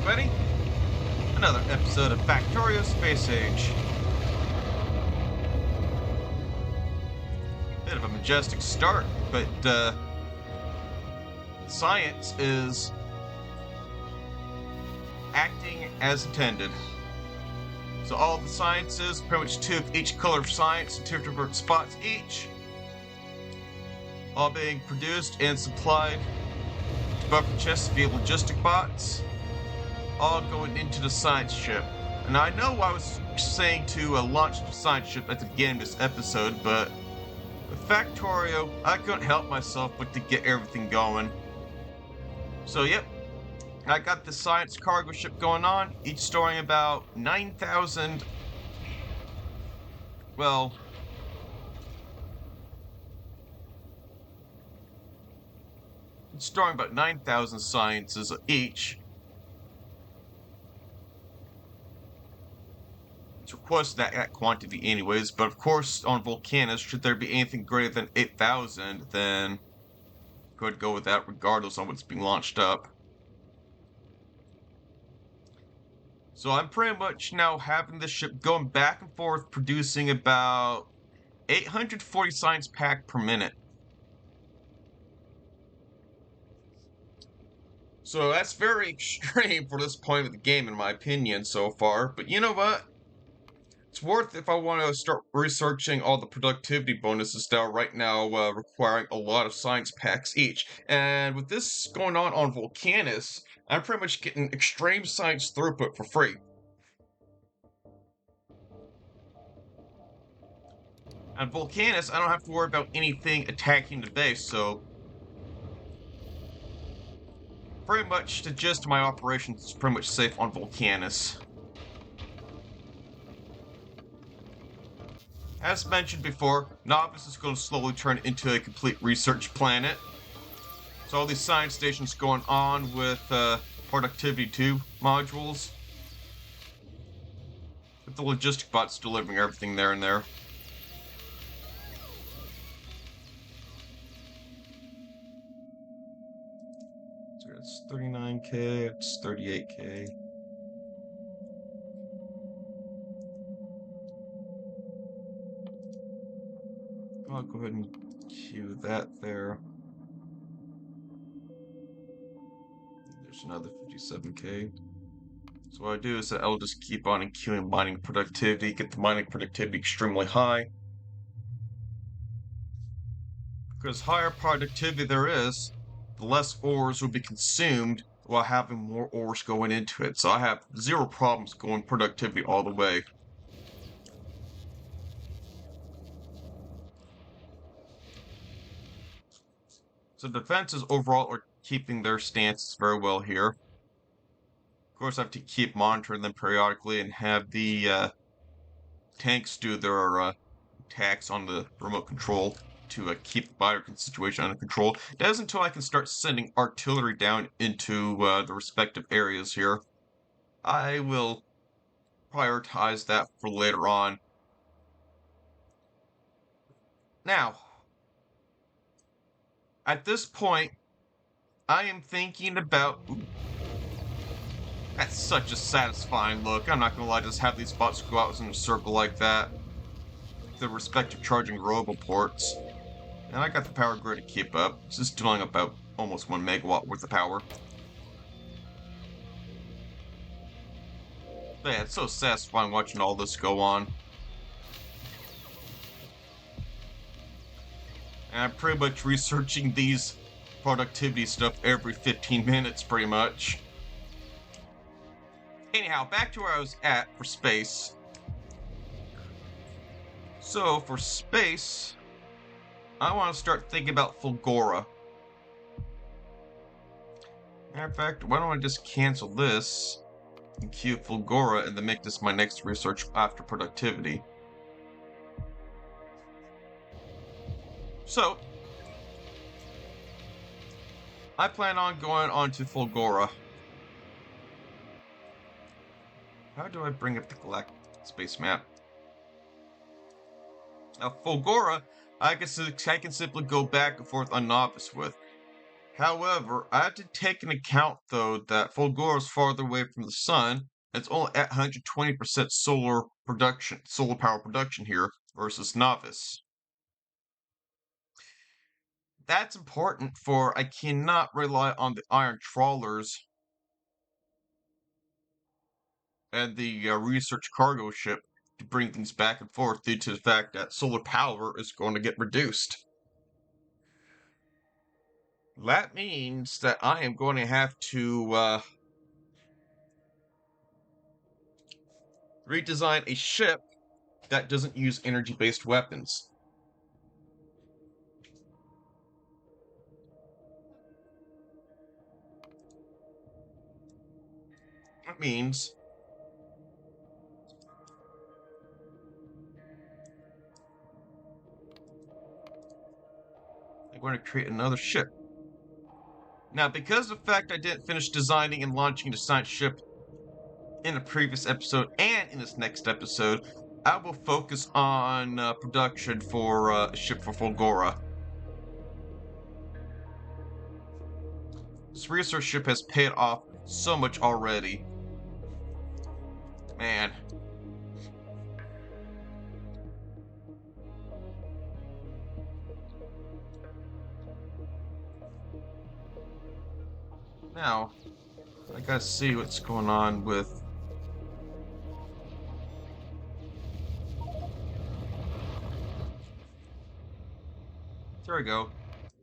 everybody. Another episode of Factorio Space Age. Bit of a majestic start, but science is acting as intended. So all the sciences, pretty much two of each color of science, two different spots each, all being produced and supplied to buffer chests via logistic bots, all going into the science ship. And I know I was saying to launch the science ship at the beginning of this episode, but with Factorio, I couldn't help myself but to get everything going. So yep, I got the science cargo ship going on, each storing about 9,000, well, it's storing about 9,000 sciences each. It's requested that quantity anyways, but of course on Vulcanus, should there be anything greater than 8,000, then could go with that regardless on what's being launched up. So I'm pretty much now having this ship going back and forth producing about 840 science pack per minute. So that's very extreme for this point of the game in my opinion so far, but you know what? It's worth if I want to start researching all the productivity bonuses that are right now requiring a lot of science packs each. And with this going on Vulcanus, I'm pretty much getting extreme science throughput for free. On Vulcanus, I don't have to worry about anything attacking the base, so pretty much the gist of my operations is pretty much safe on Vulcanus. As mentioned before, Novice is going to slowly turn into a complete research planet. So all these science stations going on with Productivity 2 modules. With the logistic bots delivering everything there and there. So it's 39k, it's 38k. I'll go ahead and queue that there. There's another 57k. So what I do is that I'll just keep on and queuing mining productivity, get the mining productivity extremely high. Because higher productivity there is, the less ores will be consumed while having more ores going into it. So I have zero problems going productivity all the way. So defenses overall are keeping their stances very well here. Of course, I have to keep monitoring them periodically and have the tanks do their attacks on the remote control to keep the buyer situation under control. That is until I can start sending artillery down into the respective areas here. I will prioritize that for later on. Now, at this point, I am thinking about... Ooh, that's such a satisfying look. I'm not gonna lie, just have these bots go out in a circle like that. The respective charging roboports. And I got the power grid to keep up. It's just doing about almost 1 megawatt worth of power. But yeah, it's so satisfying watching all this go on. And I'm pretty much researching these productivity stuff every 15 minutes, pretty much. Anyhow, back to where I was at for space. So, for space, I want to start thinking about Fulgora. Matter of fact, why don't I just cancel this and queue Fulgora and then make this my next research after productivity. So, I plan on going on to Fulgora. How do I bring up the galactic space map? Now, Fulgora, I can simply go back and forth on Novice with. However, I have to take into account though that Fulgora is farther away from the sun. It's only at 120% solar power production here versus Novice. That's important for I cannot rely on the iron trawlers and the research cargo ship to bring things back and forth due to the fact that solar power is going to get reduced. That means that I am going to have to redesign a ship that doesn't use energy-based weapons. That means I'm going to create another ship. Now, because of the fact I didn't finish designing and launching the science ship in a previous episode and in this next episode, I will focus on production for a ship for Fulgora. This research ship has paid off so much already. Man. Now, I gotta see what's going on with... There we go.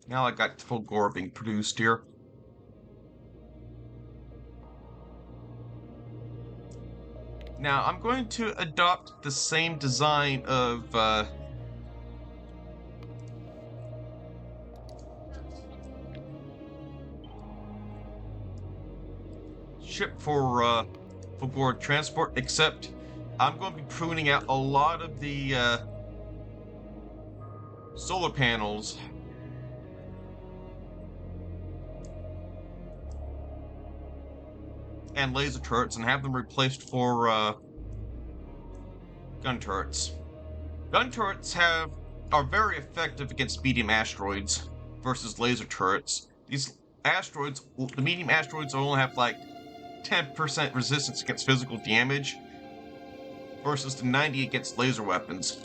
Now I got Fulgora being produced here. Now, I'm going to adopt the same design of ship for Fulgora transport, except I'm going to be pruning out a lot of the solar panels and laser turrets and have them replaced for gun turrets. Gun turrets are very effective against medium asteroids versus laser turrets. These asteroids, the medium asteroids only have like 10% resistance against physical damage versus the 90 against laser weapons.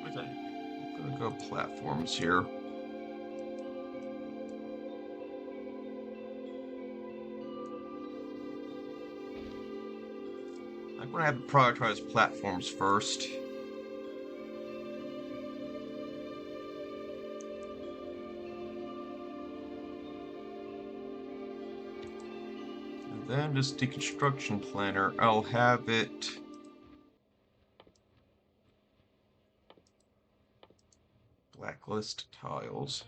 Okay, I'm gonna go platforms here. I'm gonna have to prioritize platforms first. And then this deconstruction planner, I'll have it blacklist tiles.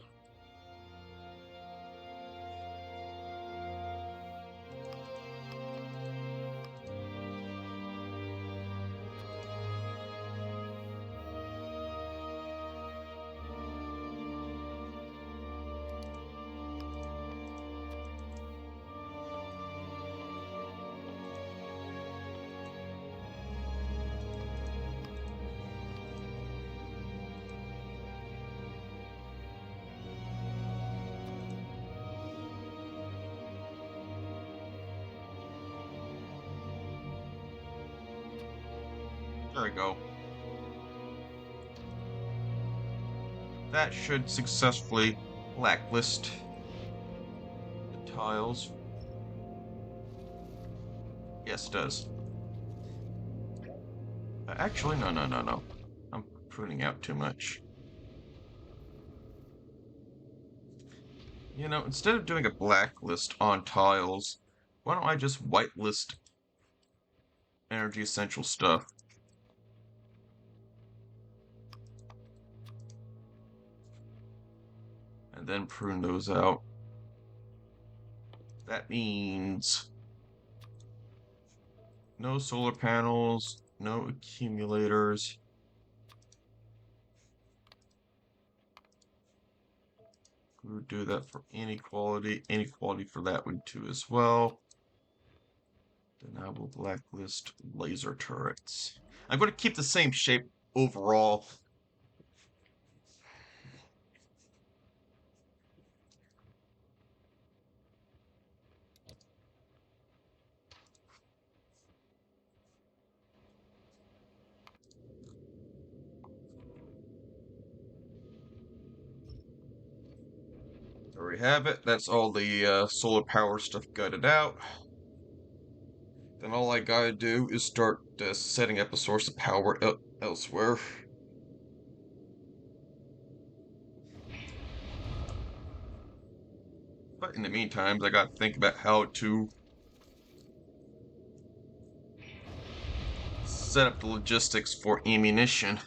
There we go. That should successfully blacklist the tiles. Yes, it does. Actually, no. I'm pruning out too much. You know, instead of doing a blacklist on tiles, why don't I just whitelist energy essential stuff? And then prune those out. That means no solar panels, no accumulators. We would do that for inequality. Inequality for that one too as well. Then I will blacklist laser turrets. I'm going to keep the same shape overall. There we have it. That's all the solar power stuff gutted out. Then all I gotta do is start setting up a source of power elsewhere. But in the meantime, I gotta think about how to set up the logistics for ammunition.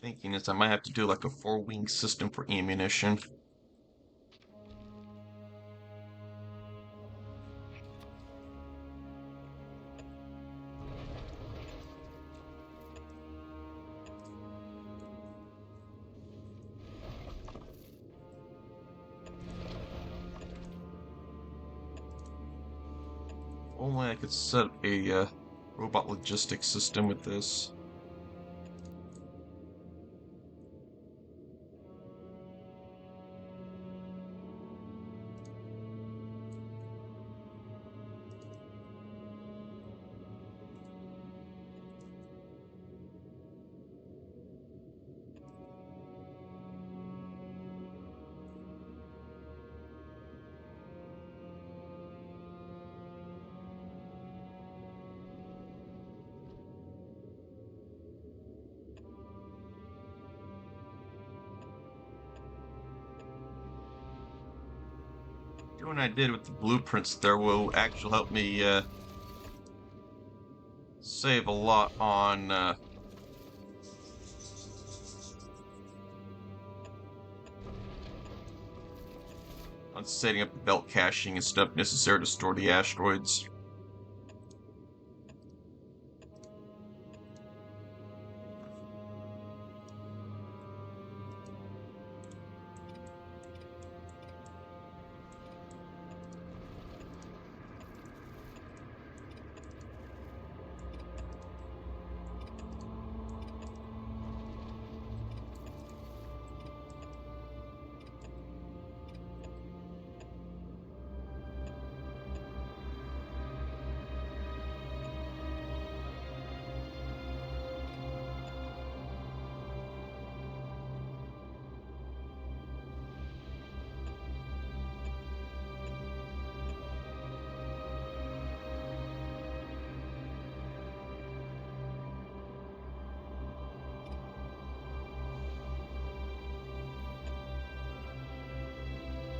Thinking is I might have to do like a 4-wing system for ammunition. Only I could set up a robot logistics system with this. Doing what I did with the blueprints there will actually help me save a lot on setting up the belt caching and stuff necessary to store the asteroids.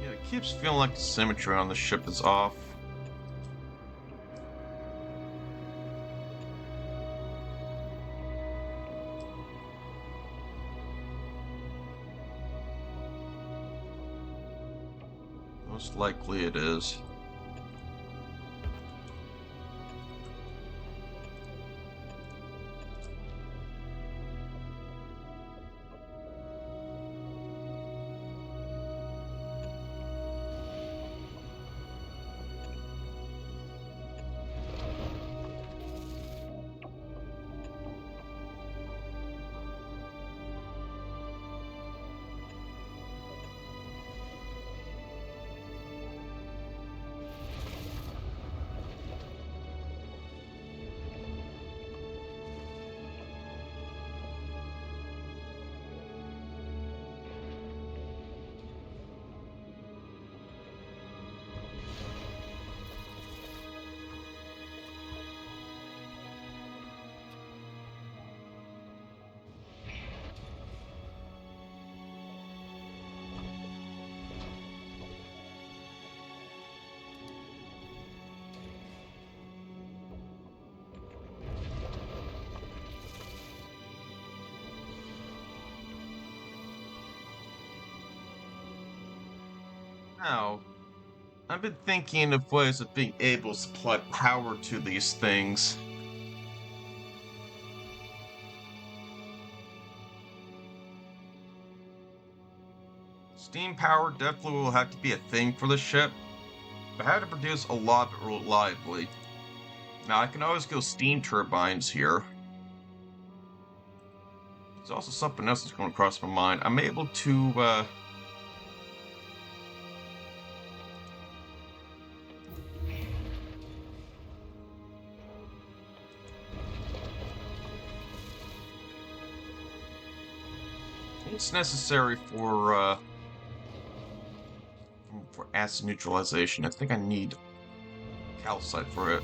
Yeah, it keeps feeling like the symmetry on the ship is off. Most likely it is. Now, I've been thinking of ways of being able to supply power to these things. Steam power definitely will have to be a thing for the ship, but how to produce a lot of it reliably. Now, I can always go steam turbines here. There's also something else that's going across my mind. I'm able to, it's necessary for acid neutralization. I think I need calcite for it.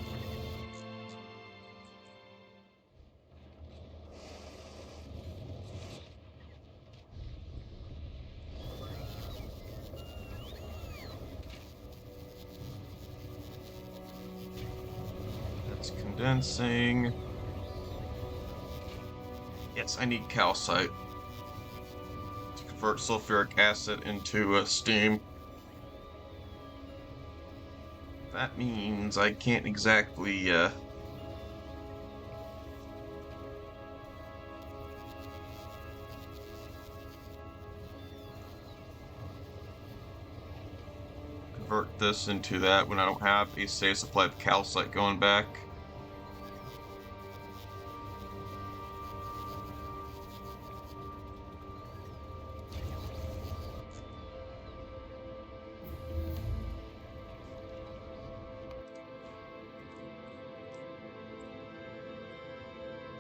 That's condensing. Yes, I need calcite to convert sulfuric acid into steam. That means I can't exactly convert this into that when I don't have a safe supply of calcite going back.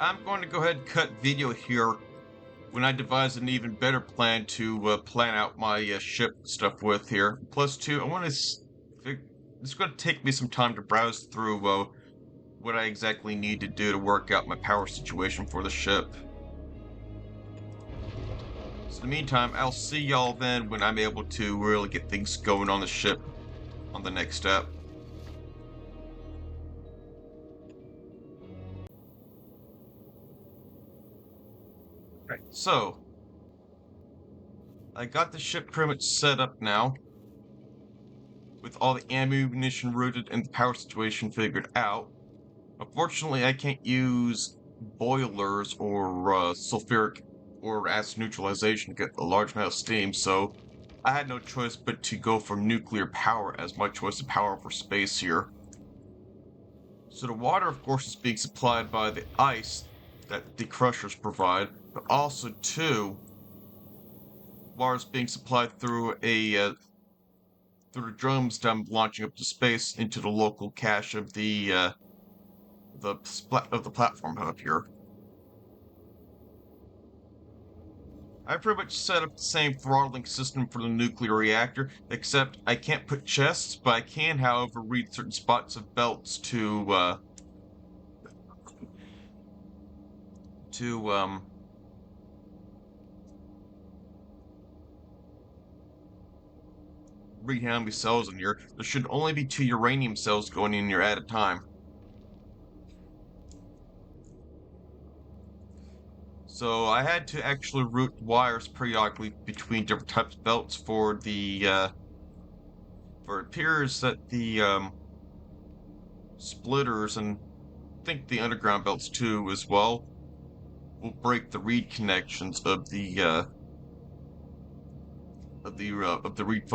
I'm going to go ahead and cut video here when I devise an even better plan to plan out my ship stuff with here. Plus two, I want to. It's going to take me some time to browse through what I exactly need to do to work out my power situation for the ship. So in the meantime, I'll see y'all then when I'm able to really get things going on the ship on the next step. Right. So, I got the ship pretty much set up now, with all the ammunition routed and the power situation figured out. Unfortunately, I can't use boilers or sulfuric or acid neutralization to get a large amount of steam, so I had no choice but to go for nuclear power as my choice of power for space here. So the water, of course, is being supplied by the ice that the crushers provide, but also, too, water is being supplied through through the drums that I'm launching up to space into the local cache of the platform hub here. I pretty much set up the same throttling system for the nuclear reactor, except I can't put chests, but I can, however, read certain spots of belts to read how many cells in here. There should only be 2 uranium cells going in here at a time. So I had to actually route wires periodically between different types of belts for for it appears that the splitters and I think the underground belts too as well will break the read connections of the read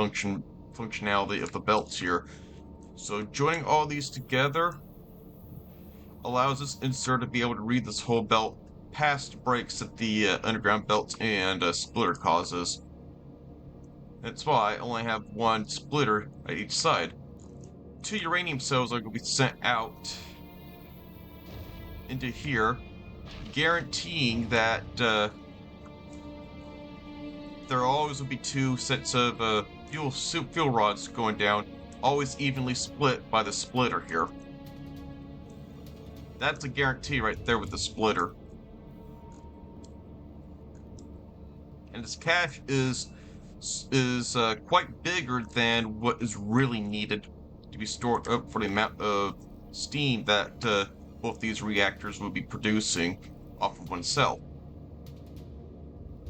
functionality of the belts here. So joining all these together allows this insert to be able to read this whole belt past breaks that the underground belts and splitter causes. That's why I only have 1 splitter at each side. 2 uranium cells are going to be sent out into here, guaranteeing that there always will be 2 sets of fuel rods going down, always evenly split by the splitter here. That's a guarantee right there with the splitter. And this cache is quite bigger than what is really needed to be stored up for the amount of steam that both these reactors will be producing off of 1 cell.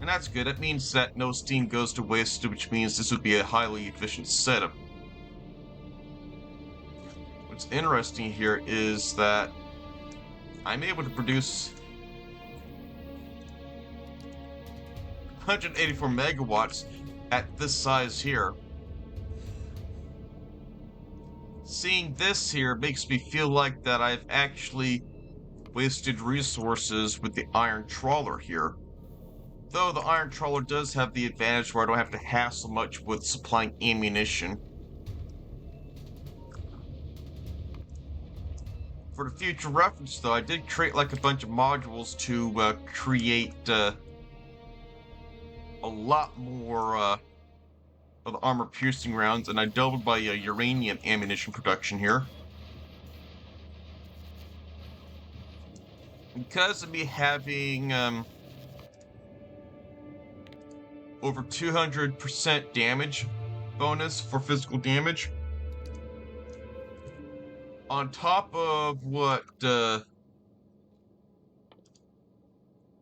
And that's good. That means that no steam goes to waste, which means this would be a highly efficient setup. What's interesting here is that I'm able to produce 184 megawatts at this size here. Seeing this here makes me feel like that I've actually wasted resources with the iron trawler here. Though the iron trawler does have the advantage where I don't have to hassle much with supplying ammunition. For the future reference though, I did create like a bunch of modules to create a lot more of the armor-piercing rounds, and I doubled my uranium ammunition production here. Because of me having over 200% damage bonus for physical damage, on top of what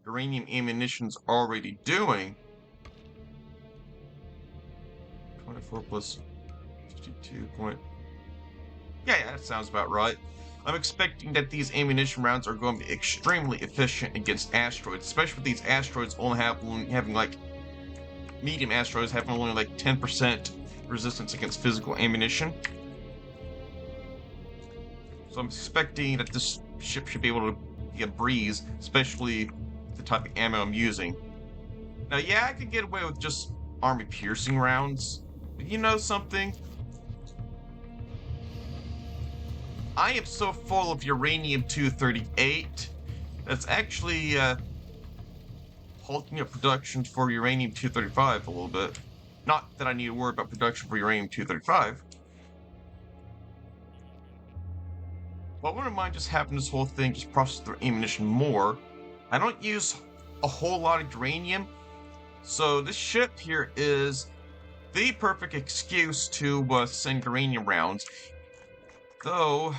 uranium ammunition's already doing, 24 plus 52 point... Yeah, that sounds about right. I'm expecting that these ammunition rounds are going to be extremely efficient against asteroids, especially with these asteroids only having like... medium asteroids having only like 10% resistance against physical ammunition. So I'm expecting that this ship should be able to be a breeze, especially the type of ammo I'm using. Now, yeah, I could get away with just army-piercing rounds, but you know something? I am so full of uranium-238 that's actually halting up production for uranium-235 a little bit. Not that I need to worry about production for uranium-235. But I wouldn't mind just having this whole thing just process their ammunition more. I don't use a whole lot of uranium, so this ship here is the perfect excuse to send uranium rounds. Though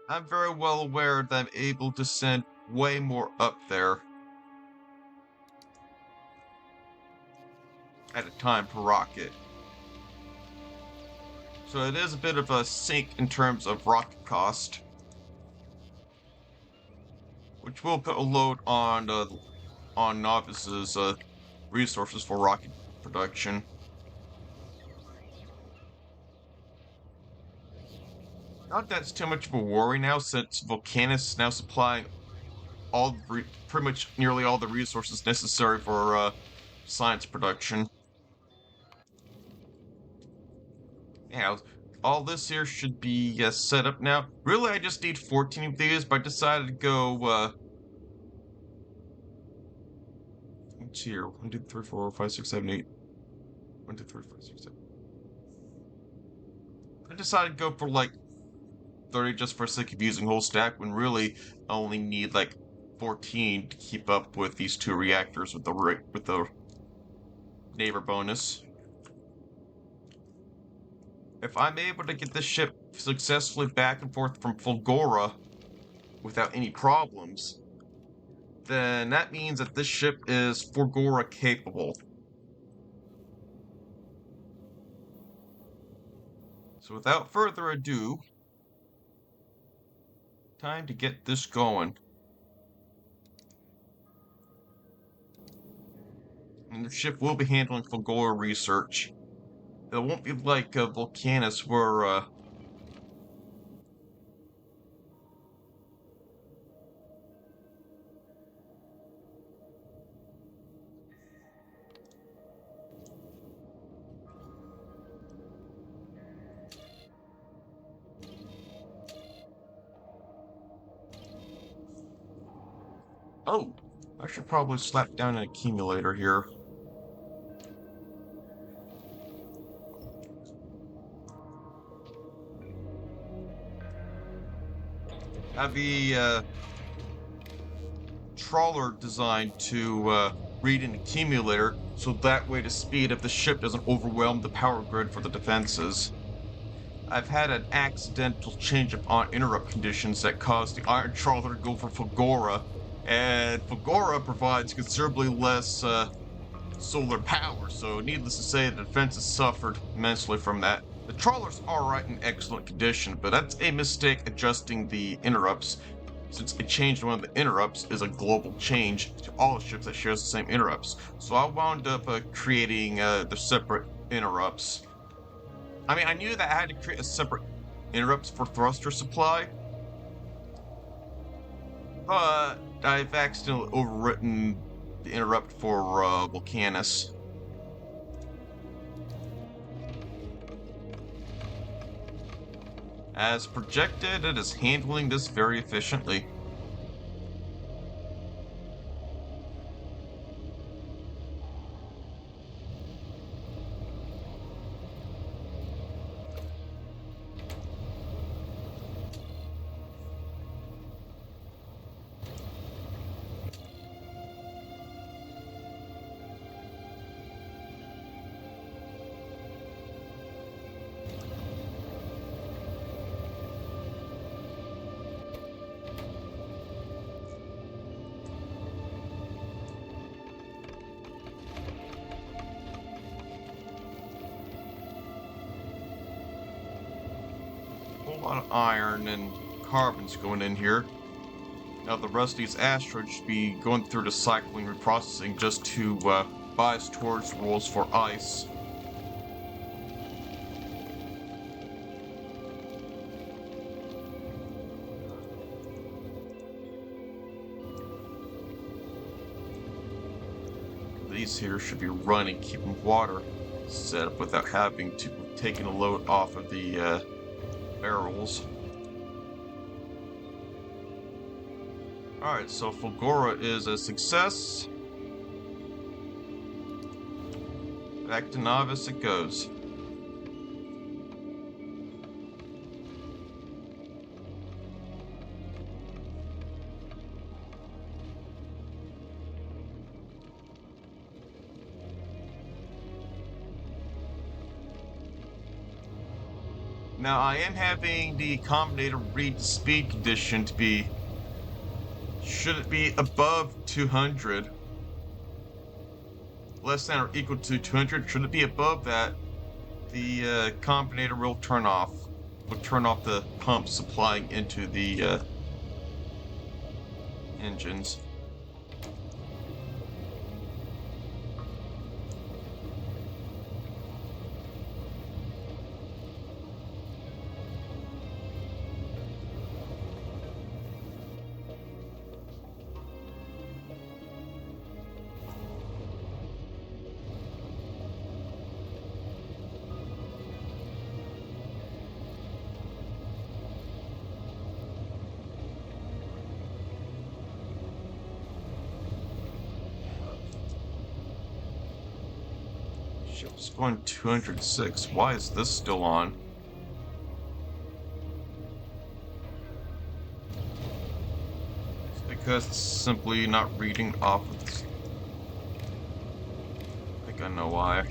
I'm very well aware that I'm able to send way more up there at a time per rocket. So it is a bit of a sink in terms of rocket cost, which will put a load on Novice's resources for rocket production. Not that's too much of a worry now, since Vulcanus is now supplying pretty much nearly all the resources necessary for science production. Yeah, all this here should be set up now. Really, I just need 14 of these, but I decided to go, what's here? 1, 2, 3, 4, 5, 6, 7, 8. 1, 2, 3, 4, 5, 6, 7. I decided to go for like 30 just for the sake of using whole stack, when really I only need like 14 to keep up with these 2 reactors with the neighbor bonus. If I'm able to get this ship successfully back and forth from Fulgora without any problems, then that means that this ship is Fulgora capable. So without further ado, time to get this going. And the ship will be handling Fulgora research. It won't be like Vulcanus, where oh, I should probably slap down an accumulator here. Have the trawler designed to read an accumulator, so that way the speed of the ship doesn't overwhelm the power grid for the defenses. I've had an accidental change up on interrupt conditions that caused the Iron Trawler to go for Fulgora, and Fulgora provides considerably less solar power, so needless to say, the defense has suffered immensely from that. The trawler's alright in excellent condition, but that's a mistake adjusting the interrupts, since a change in one of the interrupts is a global change to all ships that shares the same interrupts. So I wound up creating the separate interrupts. I mean, I knew that I had to create a separate interrupts for thruster supply, but I've accidentally overwritten the interrupt for Vulcanus. As projected, it is handling this very efficiently. A whole lot of iron and carbons going in here. Now the rest of these asteroids should be going through the cycling reprocessing just to bias towards rules for ice. These here should be running, keeping water set up without having to taking a load off of the barrels. Alright, so Fulgora is a success. Back to Novice it goes. Now I am having the combinator read the speed condition to be, should it be above 200? Less than or equal to 200? Should it be above that, the combinator will turn off. Will turn off the pump supplying into the engines. Ship's going 206. Why is this still on? It's because it's simply not reading off of this. I think I know why.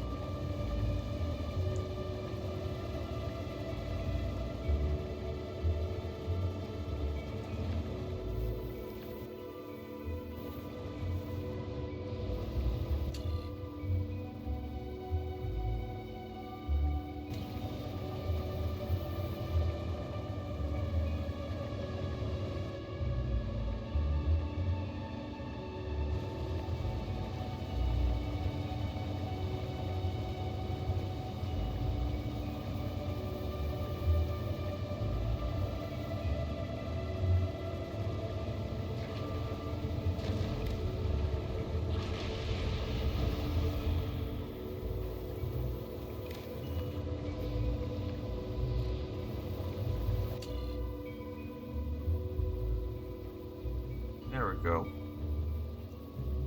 There we go.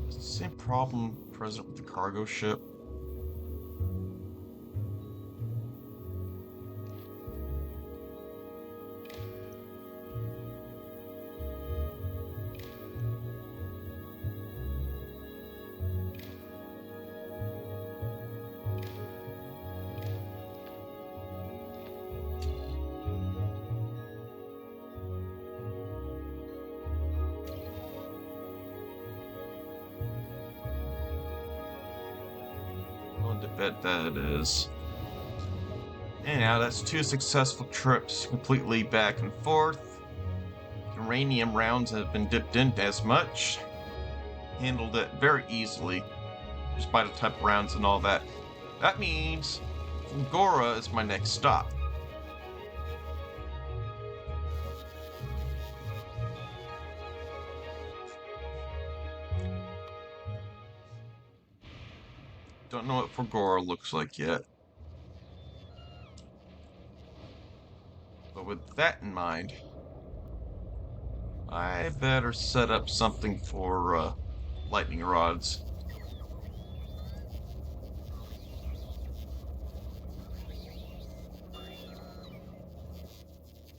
Is the same problem present with the cargo ship? Willing to bet that it is. Anyhow, that's 2 successful trips completely back and forth. Uranium rounds have been dipped in as much. Handled it very easily, despite the type of rounds and all that. That means Fulgora is my next stop. Don't know what Fulgora looks like yet. But with that in mind, I better set up something for lightning rods.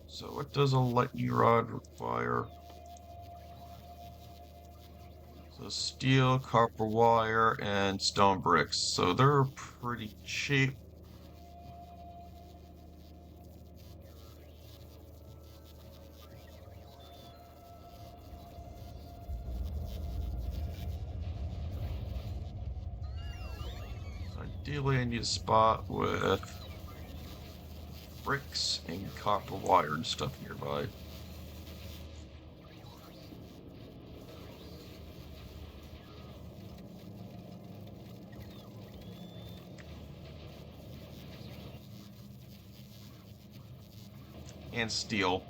So what does a lightning rod require? So steel, copper wire, and stone bricks. So they're pretty cheap. So ideally I need a spot with bricks and copper wire and stuff nearby. And steel.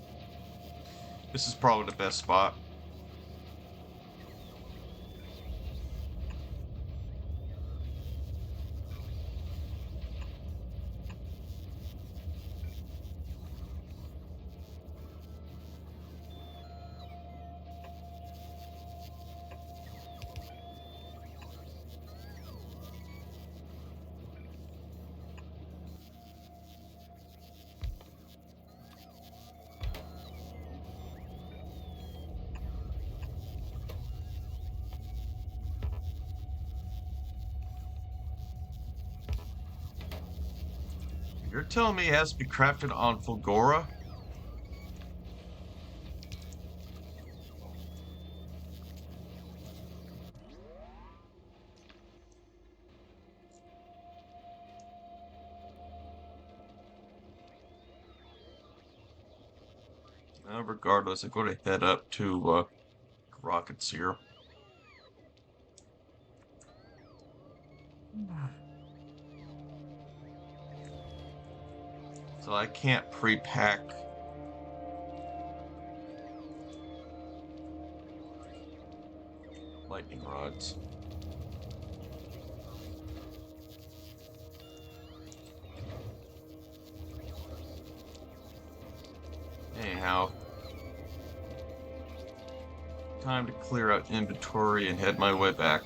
This is probably the best spot. You're telling me it has to be crafted on Fulgora? Regardless, I'm going to head up to rockets here. So I can't pre-pack lightning rods. Anyhow, time to clear out inventory and head my way back.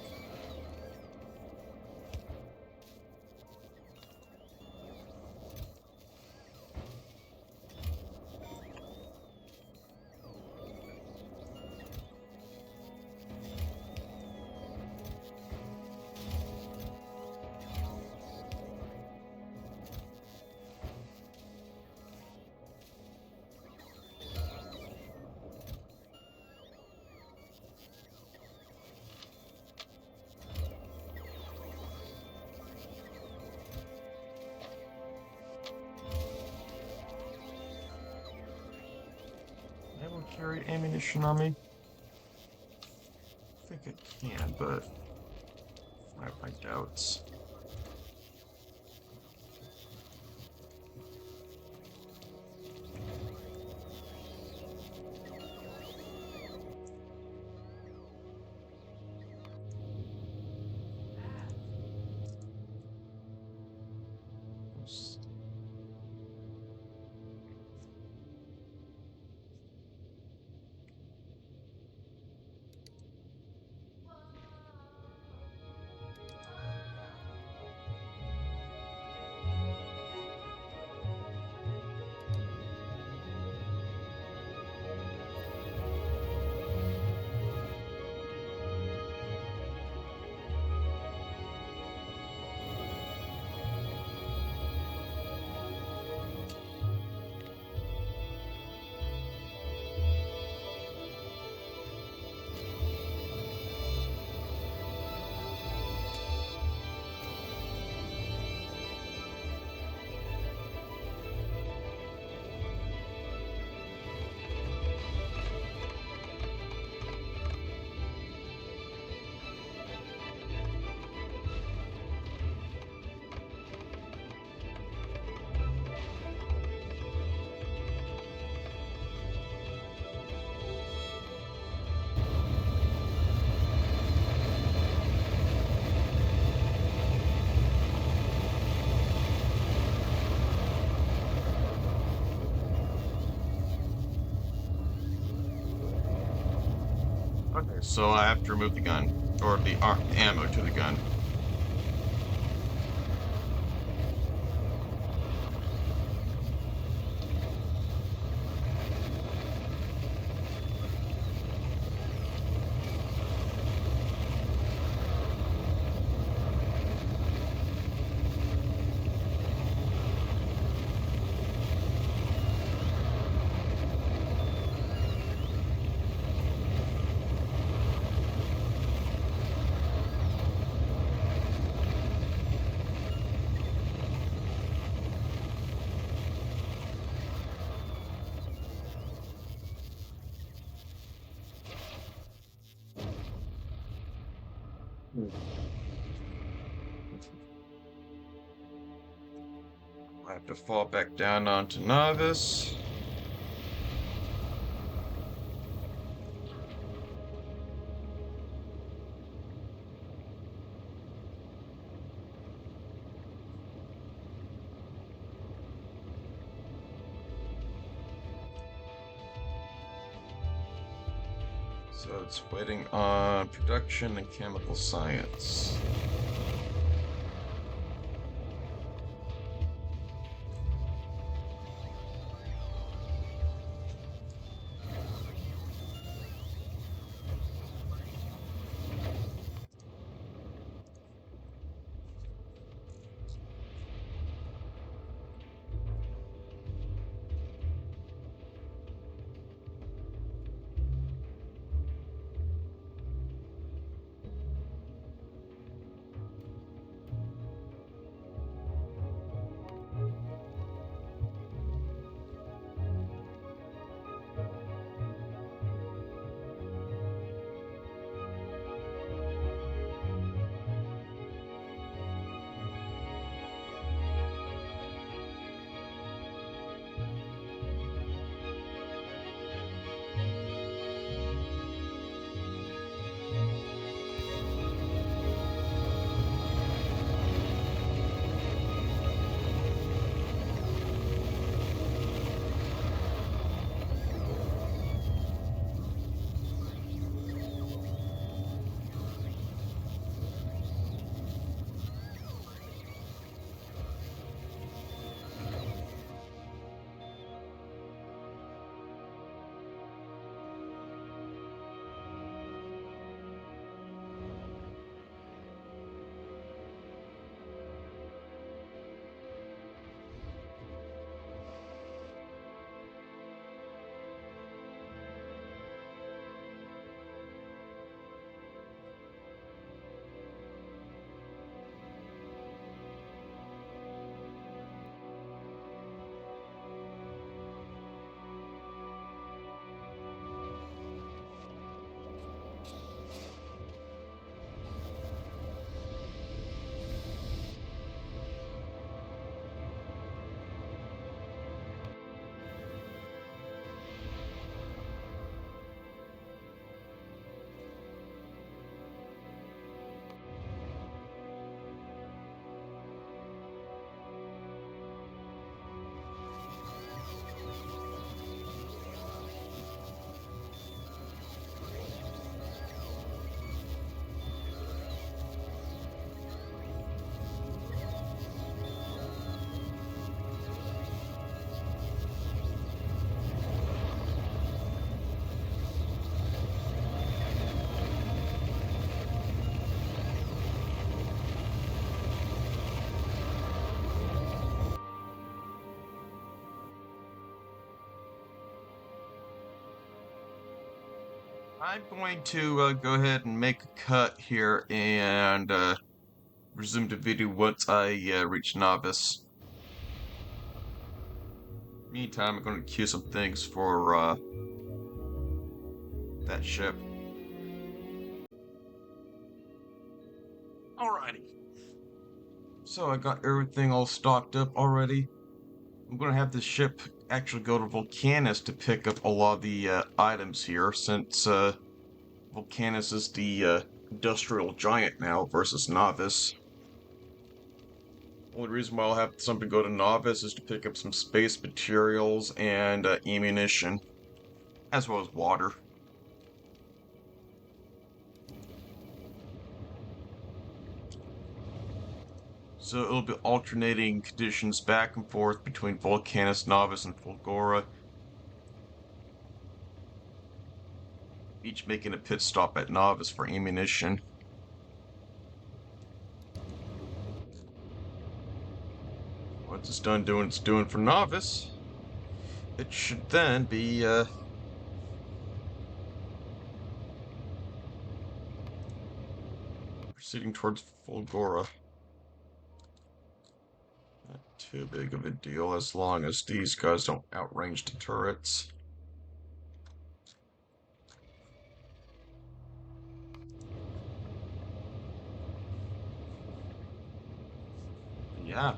Able to carry ammunition on me? I think I can, but I have my doubts. So I have to remove the gun, or the ammo to the gun. I have to fall back down onto novice. So it's waiting on production and chemical science. I'm going to go ahead and make a cut here and resume the video once I reach novice. Meantime, I'm going to queue some things for that ship. Alrighty. So I got everything all stocked up already. I'm going to have this ship actually go to Vulcanus to pick up a lot of the items here, since Vulcanus is the industrial giant now versus novice. Only reason why I'll have something go to novice is to pick up some space materials and ammunition, as well as water. So it'll be alternating conditions back and forth between Vulcanus, Novice, and Fulgora, each making a pit stop at Novice for ammunition. Once it's done doing what it's doing for Novice, it should then be proceeding towards Fulgora. Not too big of a deal as long as these guys don't outrange the turrets. Yeah,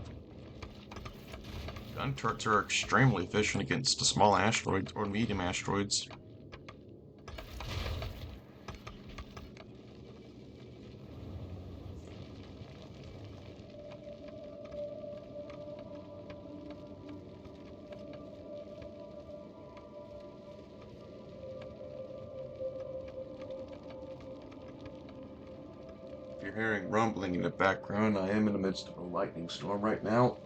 gun turrets are extremely efficient against the small asteroids or medium asteroids. If you're hearing rumbling in the background, I am in the midst of a lightning storm right now.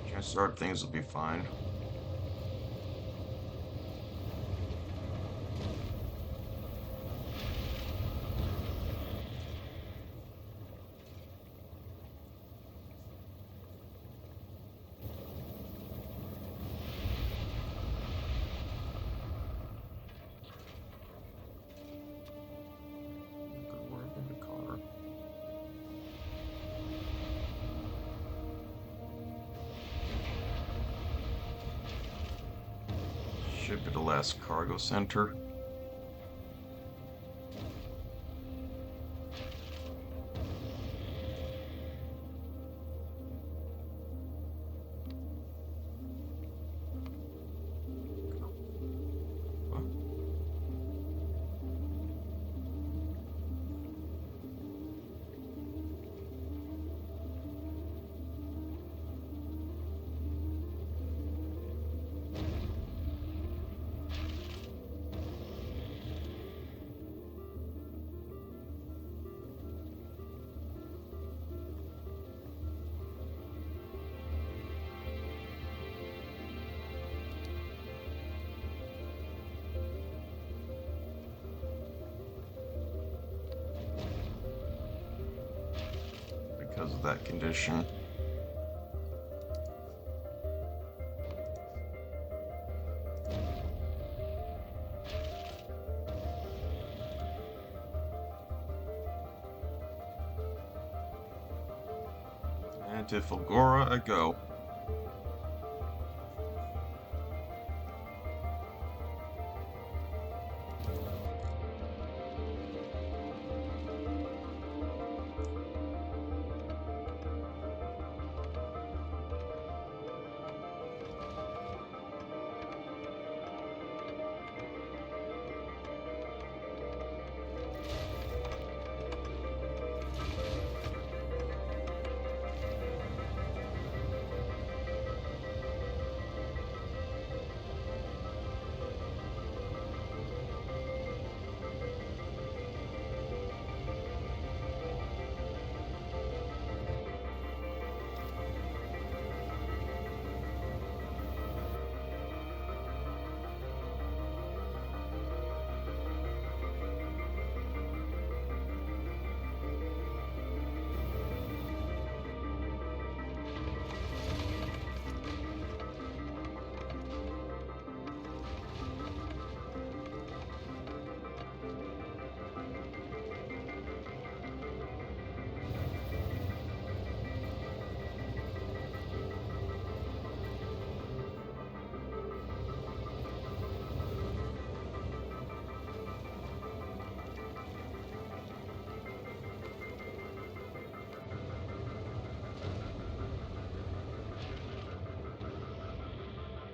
Chances are things will be fine. Should be the last cargo center. Because of that condition. And to Fulgora I go.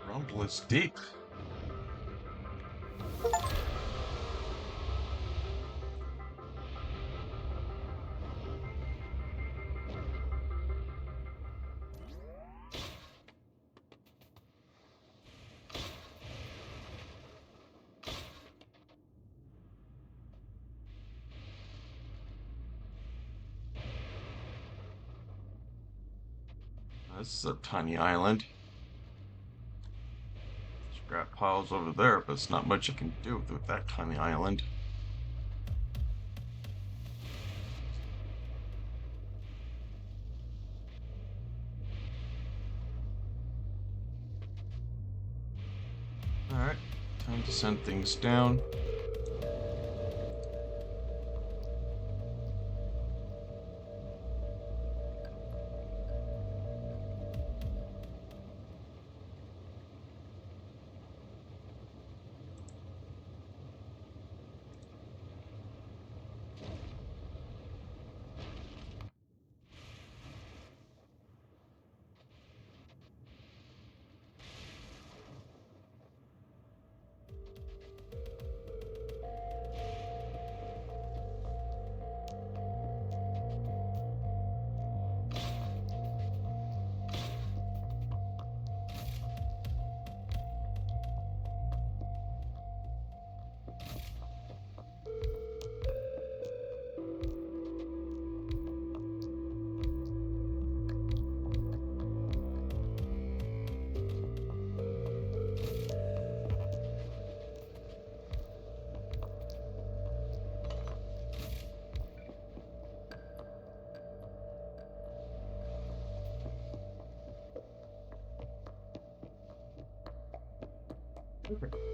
Rumble is deep. This is a tiny island. Scrap piles over there, but it's not much I can do with that tiny island. Alright, time to send things down.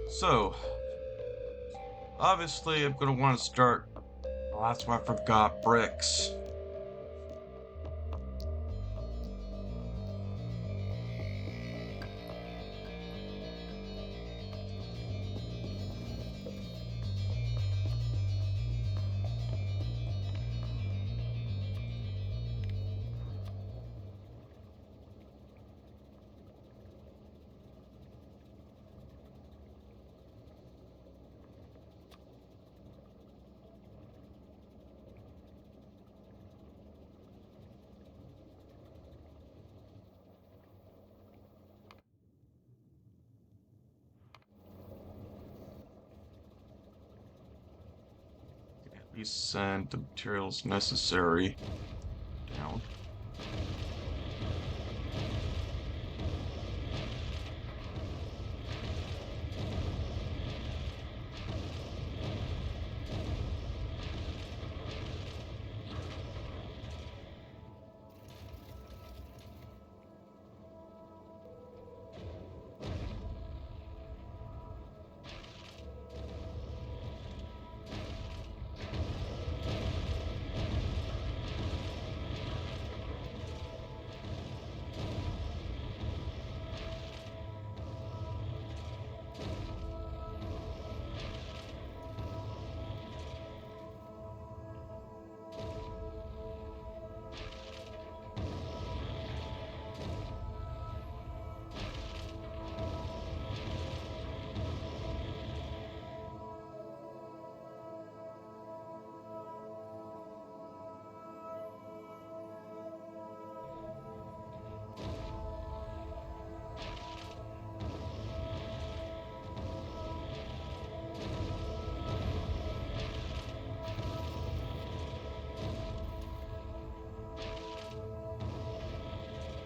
So, obviously I'm going to want to start. Oh, that's why I forgot bricks. At least send the materials necessary down.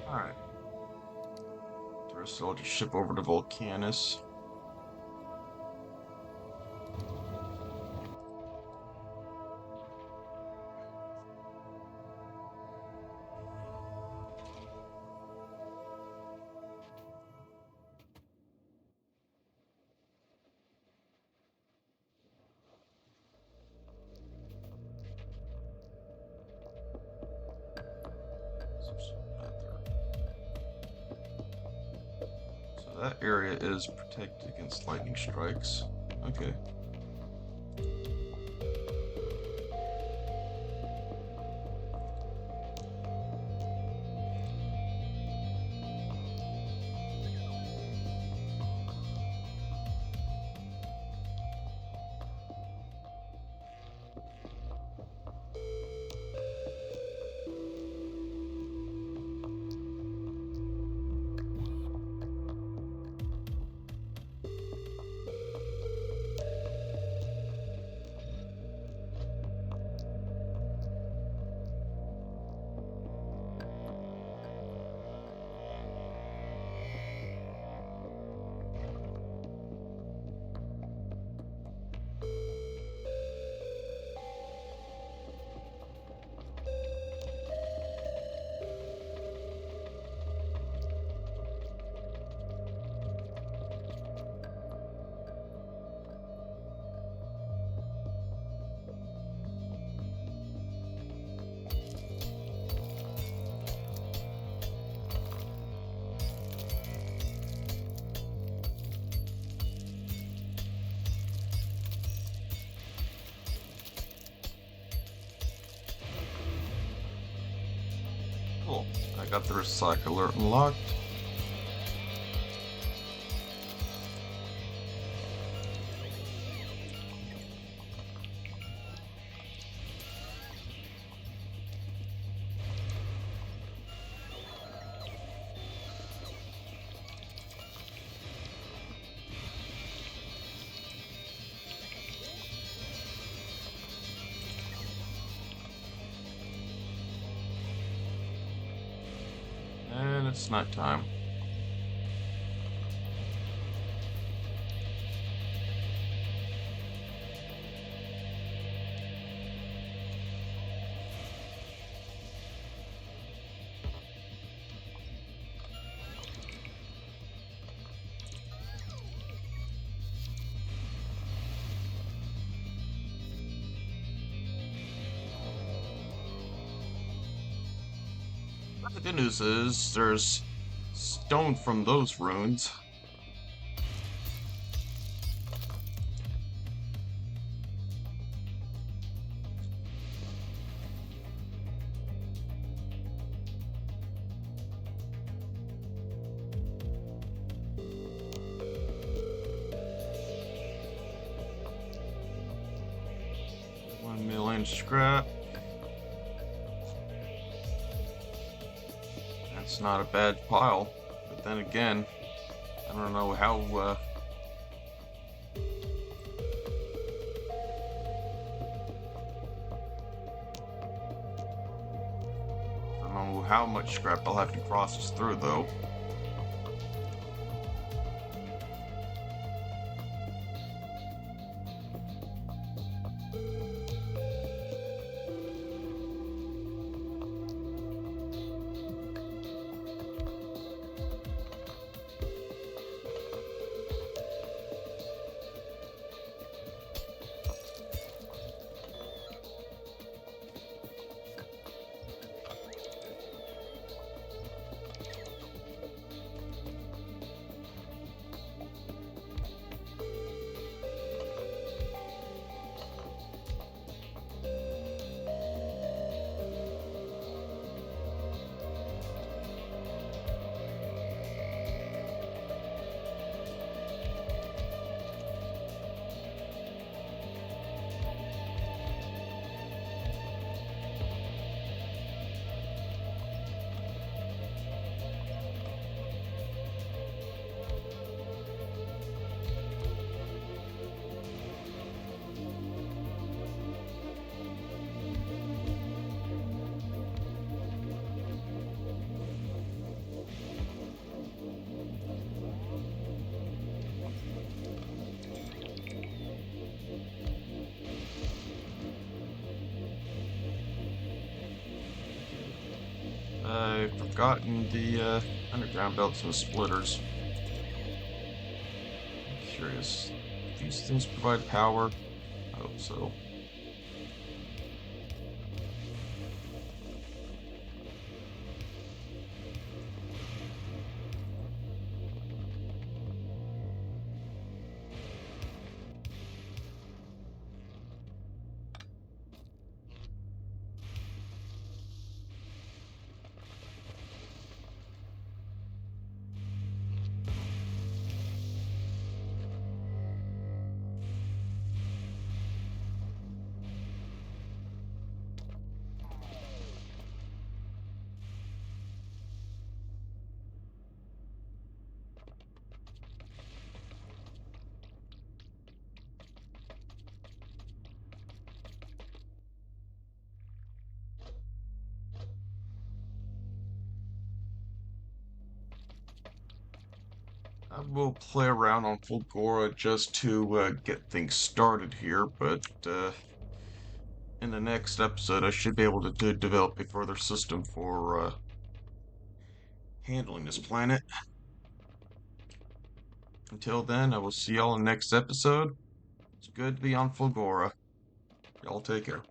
Alright. The rest I'll just ship over to Vulcanus. So that area is protected against lightning strikes. Okay. got the recycler unlocked. And it's nighttime. But the good news is there's stone from those ruins. $1 million scrap. That's not a bad pile, but then again, I don't know how I don't know how much scrap I'll have to process through though. I've forgotten the underground belts and the splitters. I'm curious. These things provide power? I hope so. I will play around on Fulgora just to get things started here, but in the next episode I should be able to develop a further system for handling this planet. Until then, I will see y'all in the next episode. It's good to be on Fulgora. Y'all take care.